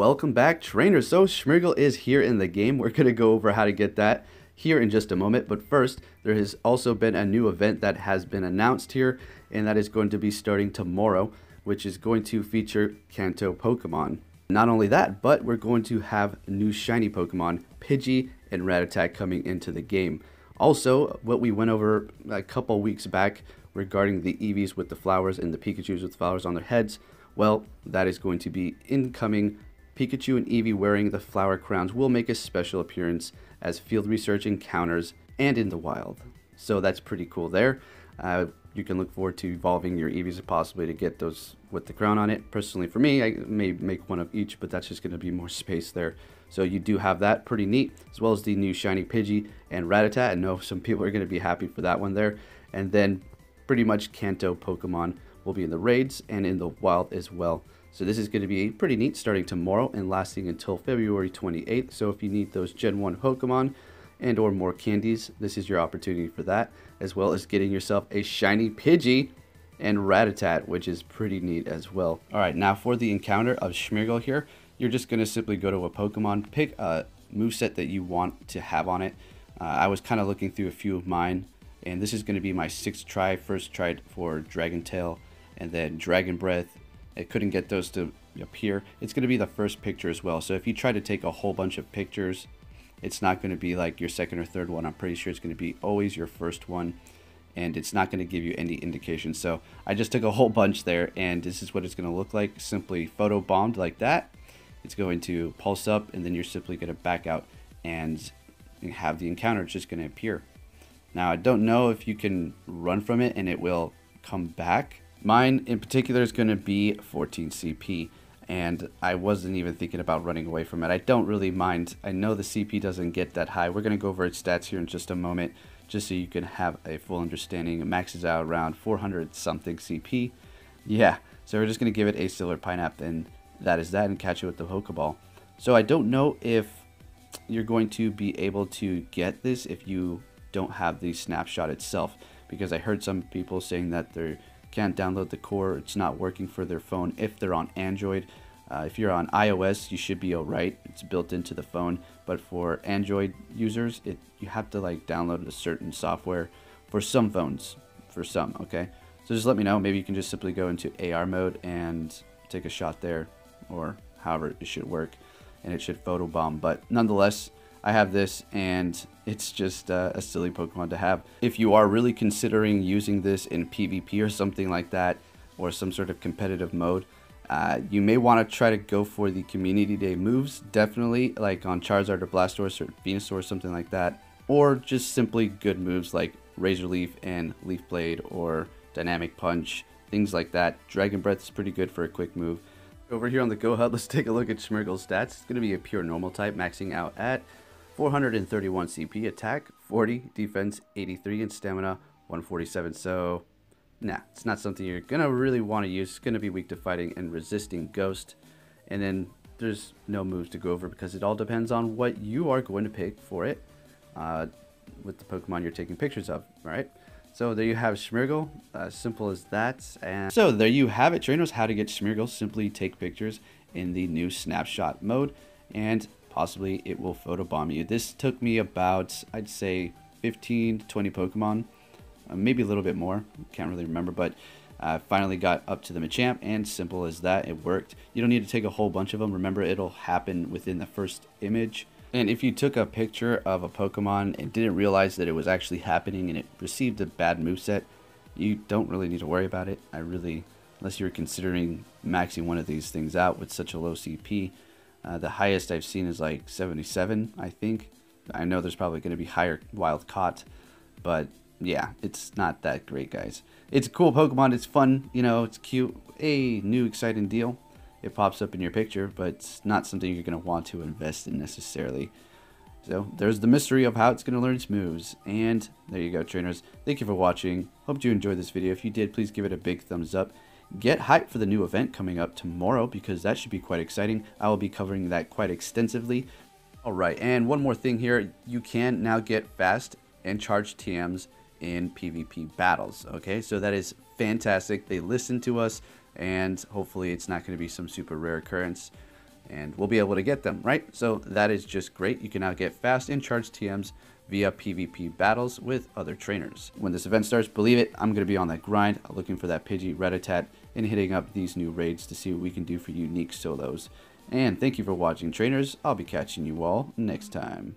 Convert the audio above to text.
Welcome back, trainers. So Smeargle is here in the game. We're going to go over how to get that here in just a moment. But first, there has also been a new event that has been announced here, and that is going to be starting tomorrow, which is going to feature Kanto Pokemon. Not only that, but we're going to have new shiny Pokemon, Pidgey and Rattata, coming into the game. Also, what we went over a couple weeks back regarding the Eevees with the flowers and the Pikachus with flowers on their heads, well, that is going to be incoming. Pikachu and Eevee wearing the flower crowns will make a special appearance as field research encounters and in the wild. So that's pretty cool there. You can look forward to evolving your Eevees possibly to get those with the crown on it. Personally, for me, I may make one of each, but that's just going to be more space there. So you do have that, pretty neat, as well as the new shiny Pidgey and Rattata. I know some people are going to be happy for that one there. And then pretty much Kanto Pokemon will be in the raids and in the wild as well. So this is going to be pretty neat, starting tomorrow and lasting until February 28th. So if you need those Gen 1 Pokemon and or more candies, this is your opportunity for that, as well as getting yourself a shiny Pidgey and Rattata, which is pretty neat as well. All right, now for the encounter of Smeargle here, you're just going to simply go to a Pokemon, pick a moveset that you want to have on it. I was kind of looking through a few of mine, and this is going to be my 6th try. First tried for Dragon Tail and then Dragon Breath. I couldn't get those to appear. It's going to be the first picture as well. So if you try to take a whole bunch of pictures, it's not going to be like your second or third one. I'm pretty sure it's going to be always your first one, and it's not going to give you any indication. So I just took a whole bunch there, and this is what it's going to look like. Simply photo bombed like that. It's going to pulse up, and then you're simply going to back out and have the encounter. It's just going to appear. Now, I don't know if you can run from it and it will come back. Mine in particular is going to be 14 CP, and I wasn't even thinking about running away from it. I don't really mind. I know the CP doesn't get that high. We're going to go over its stats here in just a moment, just so you can have a full understanding. It maxes out around 400 something CP. Yeah, so we're just going to give it a Silver Pineapple, and that is that, and catch it with the Pokeball. So I don't know if you're going to be able to get this if you don't have the snapshot itself, because I heard some people saying that they can't download the core. It's not working for their phone if they're on Android. If you're on iOS, you should be alright. It's built into the phone. But for Android users, you have to like download a certain software for some phones. For some, okay? So just let me know. Maybe you can just simply go into AR mode and take a shot there, or however it should work, and it should photobomb. But nonetheless, I have this, and it's just a silly Pokemon to have. If you are really considering using this in PvP or something like that, or some sort of competitive mode, you may want to try to go for the Community Day moves, definitely, like on Charizard or Blastoise or Venusaur or something like that, or just simply good moves like Razor Leaf and Leaf Blade or Dynamic Punch, things like that. Dragon Breath is pretty good for a quick move. Over here on the Go Hub, let's take a look at Smeargle's stats. It's going to be a pure normal type, maxing out at 431 CP, attack 40, defense 83, and stamina 147. So, nah, it's not something you're going to really want to use. It's going to be weak to fighting and resisting ghost. And then there's no moves to go over because it all depends on what you are going to pick for it with the Pokemon you're taking pictures of, right? So there you have Smeargle, simple as that. And so there you have it, trainers, how to get Smeargle. Simply take pictures in the new snapshot mode, and possibly it will photobomb you. This took me about, I'd say, 15 to 20 Pokemon, maybe a little bit more, can't really remember, but finally got up to the Machamp, and simple as that, it worked. You don't need to take a whole bunch of them. Remember, it'll happen within the first image. And if you took a picture of a Pokemon and didn't realize that it was actually happening and it received a bad moveset, you don't really need to worry about it. Unless you're considering maxing one of these things out with such a low CP. The highest I've seen is like 77, I think. I know there's probably going to be higher wild caught, but yeah, it's not that great, guys. It's a cool Pokemon. It's fun, you know, it's cute. A new exciting deal. It pops up in your picture, but it's not something you're going to want to invest in necessarily. So there's the mystery of how it's going to learn its moves. And there you go, trainers. Thank you for watching. Hope you enjoyed this video. If you did, please give it a big thumbs up. Get hyped for the new event coming up tomorrow, because that should be quite exciting. I will be covering that quite extensively. Alright, and one more thing here. You can now get fast and charged TMs in PvP battles. Okay, so that is fantastic. They listened to us, and hopefully it's not going to be some super rare occurrence. and we'll be able to get them, right? So that is just great. You can now get fast and charged TMs via PvP battles with other trainers. When this event starts, believe it, I'm going to be on that grind, looking for that Pidgey, Rattata, and hitting up these new raids to see what we can do for unique solos. And thank you for watching, trainers. I'll be catching you all next time.